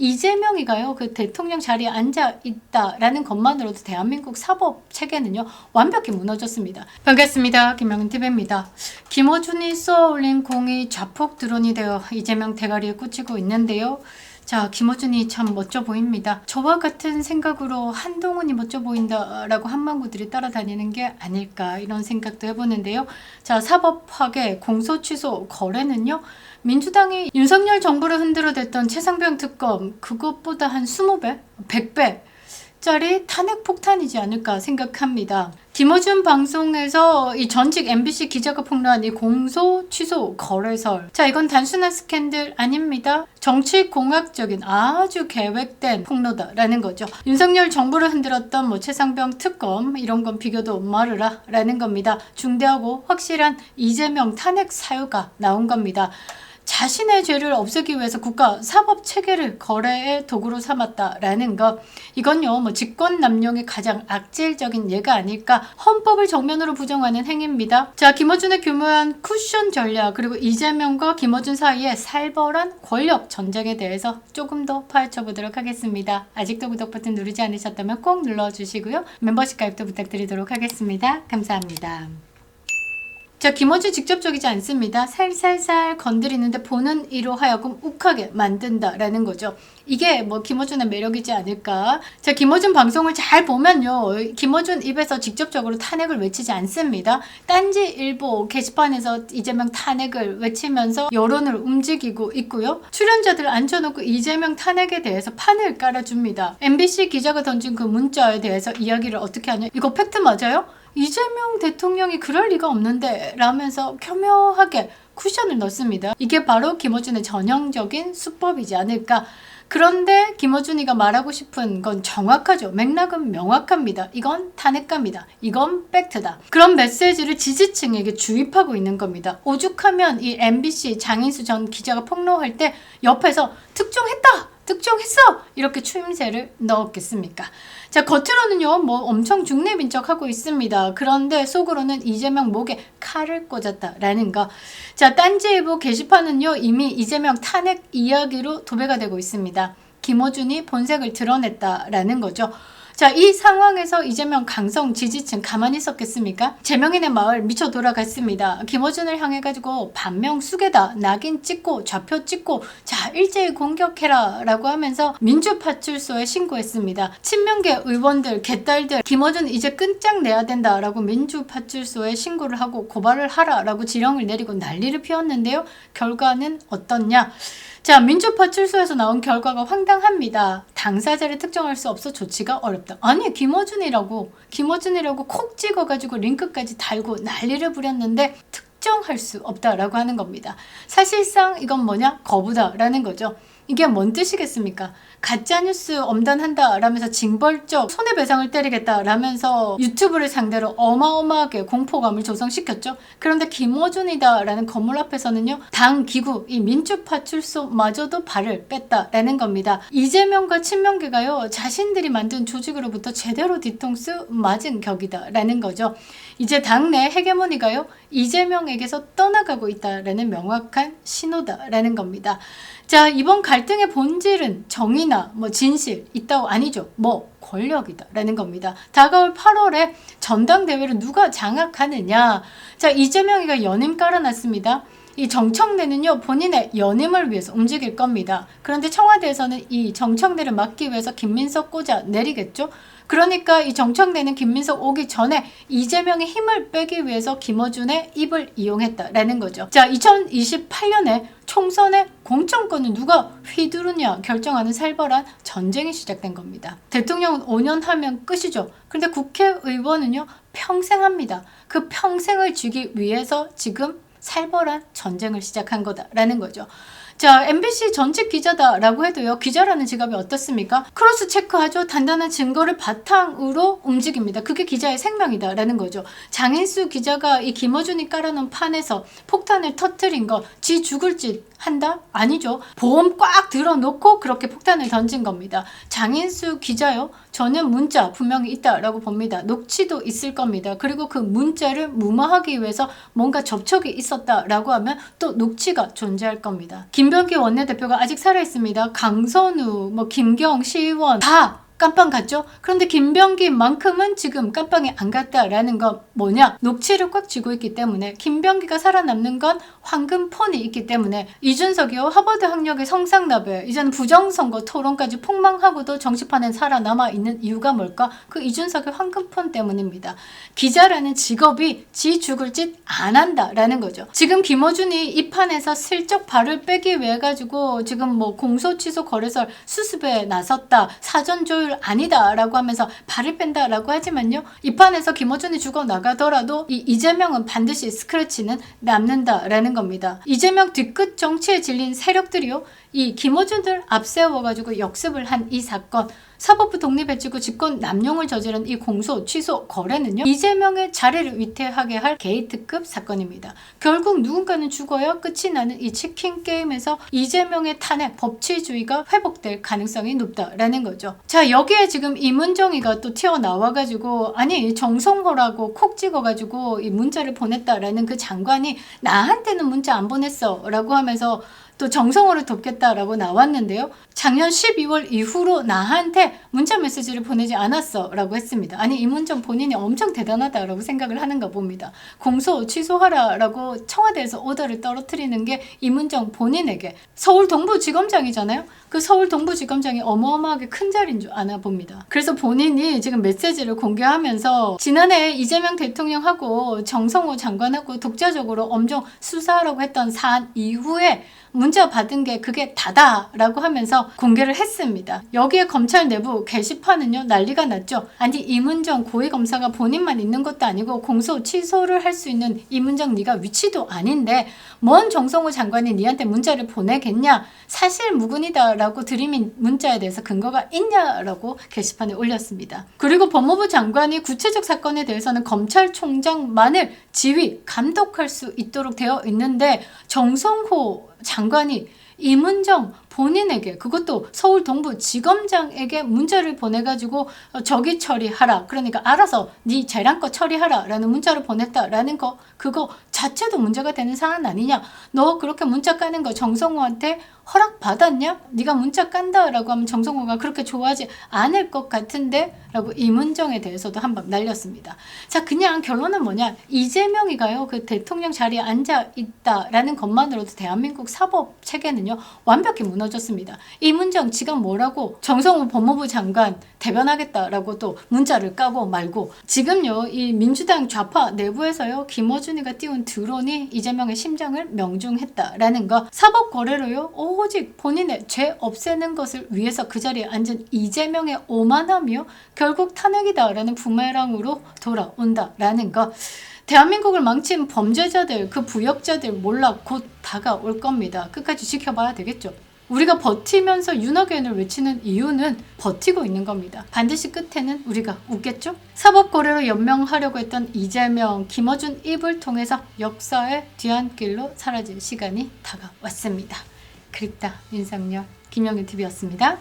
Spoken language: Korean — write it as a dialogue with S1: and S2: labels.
S1: 이재명이가요 그 대통령 자리에 앉아 있다라는 것만으로도 대한민국 사법 체계는요 완벽히 무너졌습니다. 반갑습니다. 김영은TV입니다. 김어준이 쏘아올린 공이 자폭 드론이 되어 이재명 대가리에 꽂히고 있는데요. 자, 김어준이 참 멋져 보입니다. 저와 같은 생각으로 한동훈이 멋져 보인다라고 한망구들이 따라다니는 게 아닐까 이런 생각도 해보는데요. 자, 사법 파괴, 공소 취소, 거래는요. 민주당이 윤석열 정부를 흔들어댔던 최상병 특검 그것보다 한 20배, 100배 짜리 탄핵 폭탄이지 않을까 생각합니다. 김어준 방송에서 이 전직 MBC 기자가 폭로한 이 공소 취소 거래설. 자, 이건 단순한 스캔들 아닙니다. 정치공학적인 아주 계획된 폭로다라는 거죠. 윤석열 정부를 흔들었던 뭐 최상병 특검 이런 건 비교도 말으라 라는 겁니다. 중대하고 확실한 이재명 탄핵 사유가 나온 겁니다. 자신의 죄를 없애기 위해서 국가 사법 체계를 거래의 도구로 삼았다라는 것. 이건요, 뭐 직권 남용의 가장 악질적인 예가 아닐까. 헌법을 정면으로 부정하는 행위입니다. 자, 김어준의 교묘한 쿠션 전략 그리고 이재명과 김어준 사이의 살벌한 권력 전쟁에 대해서 조금 더 파헤쳐 보도록 하겠습니다. 아직도 구독 버튼 누르지 않으셨다면 꼭 눌러주시고요. 멤버십 가입도 부탁드리도록 하겠습니다. 감사합니다. 자, 김어준 직접적이지 않습니다. 살살살 건드리는데 보는 이로 하여금 욱하게 만든다라는 거죠. 이게 뭐 김어준의 매력이지 않을까. 자, 김어준 방송을 잘 보면요. 김어준 입에서 직접적으로 탄핵을 외치지 않습니다. 딴지일보 게시판에서 이재명 탄핵을 외치면서 여론을 움직이고 있고요. 출연자들 앉혀놓고 이재명 탄핵에 대해서 판을 깔아줍니다. MBC 기자가 던진 그 문자에 대해서 이야기를 어떻게 하냐. 이거 팩트 맞아요? 이재명 대통령이 그럴 리가 없는데 라면서 교묘하게 쿠션을 넣습니다. 이게 바로 김어준의 전형적인 수법이지 않을까. 그런데 김어준이가 말하고 싶은 건 정확하죠. 맥락은 명확합니다. 이건 탄핵감이다. 이건 팩트다. 그런 메시지를 지지층에게 주입하고 있는 겁니다. 오죽하면 이 MBC 장인수 전 기자가 폭로할 때 옆에서 특종했다! 특종했어! 이렇게 추임새를 넣었겠습니까? 자, 겉으로는요, 뭐 엄청 중립인척하고 있습니다. 그런데 속으로는 이재명 목에 칼을 꽂았다라는 거. 자, 딴지일보 게시판은요, 이미 이재명 탄핵 이야기로 도배가 되고 있습니다. 김어준이 본색을 드러냈다라는 거죠. 자, 이 상황에서 이재명 강성 지지층 가만히 있었겠습니까? 제명인의 마을 미쳐 돌아갔습니다. 김어준을 향해 가지고 반명 수개다, 낙인 찍고 좌표 찍고 자 일제히 공격해라 라고 하면서 민주파출소에 신고했습니다. 친명계 의원들, 개딸들 김어준 이제 끝장내야 된다 라고 민주파출소에 신고를 하고 고발을 하라 라고 지령을 내리고 난리를 피웠는데요. 결과는 어떻냐? 자, 민주파출소에서 나온 결과가 황당합니다. 당사자를 특정할 수 없어 조치가 어렵다. 아니, 김어준이라고 콕 찍어가지고 링크까지 달고 난리를 부렸는데 특정할 수 없다라고 하는 겁니다. 사실상 이건 뭐냐? 거부다라는 거죠. 이게 뭔 뜻이겠습니까? 가짜뉴스 엄단한다 라면서 징벌적 손해배상을 때리겠다 라면서 유튜브를 상대로 어마어마하게 공포감을 조성시켰죠. 그런데 김어준이다 라는 건물 앞에서는요, 당 기구 이 민주파출소마저도 발을 뺐다라는 겁니다. 이재명과 친명계가요, 자신들이 만든 조직으로부터 제대로 뒤통수 맞은 격이다 라는 거죠. 이제 당내 헤게모니가요, 이재명에게서 떠나가고 있다라는 명확한 신호다라는 겁니다. 자, 이번 갈등의 본질은 정의나 뭐 진실 있다고 아니죠. 뭐 권력이다 라는 겁니다. 다가올 8월에 전당대회를 누가 장악하느냐. 자, 이재명이가 연임 깔아놨습니다. 이 정청래는요, 본인의 연임을 위해서 움직일 겁니다. 그런데 청와대에서는 이 정청래를 막기 위해서 김민석 꽂아 내리겠죠. 그러니까 이 정청래는 김민석 오기 전에 이재명의 힘을 빼기 위해서 김어준의 입을 이용했다라는 거죠. 자, 2028년에 총선의 공천권을 누가 휘두르냐 결정하는 살벌한 전쟁이 시작된 겁니다. 대통령은 5년 하면 끝이죠. 그런데 국회의원은요, 평생 합니다. 그 평생을 쥐기 위해서 지금 살벌한 전쟁을 시작한 거다라는 거죠. 자, MBC 전직 기자다라고 해도요, 기자라는 직업이 어떻습니까? 크로스 체크하죠. 단단한 증거를 바탕으로 움직입니다. 그게 기자의 생명이다라는 거죠. 장인수 기자가 이 김어준이 깔아놓은 판에서 폭탄을 터뜨린 거, 지 죽을 짓 한다? 아니죠. 보험 꽉 들어놓고 그렇게 폭탄을 던진 겁니다. 장인수 기자요, 저는 문자 분명히 있다라고 봅니다. 녹취도 있을 겁니다. 그리고 그 문자를 무마하기 위해서 뭔가 접촉이 있었다라고 하면 또 녹취가 존재할 겁니다. 김 김병기 원내대표가 아직 살아있습니다. 강선우, 김경 시의원 다 깜빵 갔죠? 그런데 김병기만큼은 지금 깜빵에 안 갔다라는 건 뭐냐? 녹취를 꽉 쥐고 있기 때문에 김병기가 살아남는 건 황금폰이 있기 때문에 이준석이요 하버드 학력의 성상납에 이제는 부정선거 토론까지 폭망하고도 정치판에 살아남아 있는 이유가 뭘까? 그 이준석의 황금폰 때문입니다. 기자라는 직업이 지 죽을 짓 안 한다라는 거죠. 지금 김어준이 이 판에서 슬쩍 발을 빼기 위해 가지고 지금 공소 취소 거래설 수습에 나섰다. 사전 조율 아니다라고 하면서 발을 뺀다라고 하지만요. 이 판에서 김어준이 죽어 나가더라도 이 이재명은 반드시 스크래치는 남는다라는 겁니다. 이재명 뒤끝 정치에 질린 세력들이요. 이 김어준을 앞세워가지고 역습을 한 이 사건, 사법부 독립해지고 직권 남용을 저지른 이 공소 취소 거래는요. 이재명의 자리를 위태하게 할 게이트급 사건입니다. 결국 누군가는 죽어야 끝이 나는 이 치킨 게임에서 이재명의 탄핵 법치주의가 회복될 가능성이 높다라는 거죠. 자, 여기에 지금 이문정이가 또 튀어나와가지고 아니 정성호라고 콕 찍어가지고 이 문자를 보냈다라는 그 장관이 나한테는 문자 안 보냈어 라고 하면서 또 정성호를 돕겠다라고 나왔는데요. 작년 12월 이후로 나한테 문자 메시지를 보내지 않았어 라고 했습니다. 아니 이문정 본인이 엄청 대단하다라고 생각을 하는가 봅니다. 공소 취소하라 라고 청와대에서 오더를 떨어뜨리는 게 이문정 본인에게 서울 동부지검장이잖아요. 그 서울 동부지검장이 어마어마하게 큰 자리인 줄 아나 봅니다. 그래서 본인이 지금 메시지를 공개하면서 지난해 이재명 대통령하고 정성호 장관하고 독자적으로 엄정 수사하라고 했던 사안 이후에 문자 받은 게 그게 다다라고 하면서 공개를 했습니다. 여기에 검찰 내부 게시판은요 난리가 났죠. 아니 이문정 고위검사가 본인만 있는 것도 아니고 공소 취소를 할 수 있는 이문정 네가 위치도 아닌데 뭔 정성호 장관이 니한테 문자를 보내겠냐, 사실 무근이다 라고 들이민 문자에 대해서 근거가 있냐라고 게시판에 올렸습니다. 그리고 법무부 장관이 구체적 사건에 대해서는 검찰총장만을 지휘, 감독할 수 있도록 되어 있는데 정성호 장관이 이문정 본인에게, 그것도 서울 동부지검장에게 문자를 보내가지고 저기 처리하라, 그러니까 알아서 네 재량껏 처리하라 라는 문자를 보냈다라는 거, 그거 자체도 문제가 되는 사안 아니냐. 너 그렇게 문자 까는 거 정성호한테 허락 받았냐? 네가 문자 깐다 라고 하면 정성호가 그렇게 좋아하지 않을 것 같은데 라고 이문정에 대해서도 한번 날렸습니다. 자, 그냥 결론은 뭐냐, 이재명이가요 그 대통령 자리에 앉아 있다라는 것만으로도 대한민국 사법 체계는요 완벽히 무너졌습니다. 이문정 지가 뭐라고 정성호 법무부 장관 대변하겠다라고 또 문자를 까고 말고, 지금요 이 민주당 좌파 내부에서요 김어준이가 띄운 드론이 이재명의 심정을 명중했다라는 거, 사법 거래로요 오직 본인의 죄 없애는 것을 위해서 그 자리에 앉은 이재명의 오만함이요 결국 탄핵이다라는 부메랑으로 돌아온다라는 거. 대한민국을 망친 범죄자들, 그 부역자들 몰락 곧 다가올 겁니다. 끝까지 지켜봐야 되겠죠. 우리가 버티면서 윤호견을 외치는 이유는 버티고 있는 겁니다. 반드시 끝에는 우리가 웃겠죠? 사법거래로 연명하려고 했던 이재명, 김어준 입을 통해서 역사의 뒤안길로 사라질 시간이 다가왔습니다. 그립다 윤석열, 김영윤TV였습니다.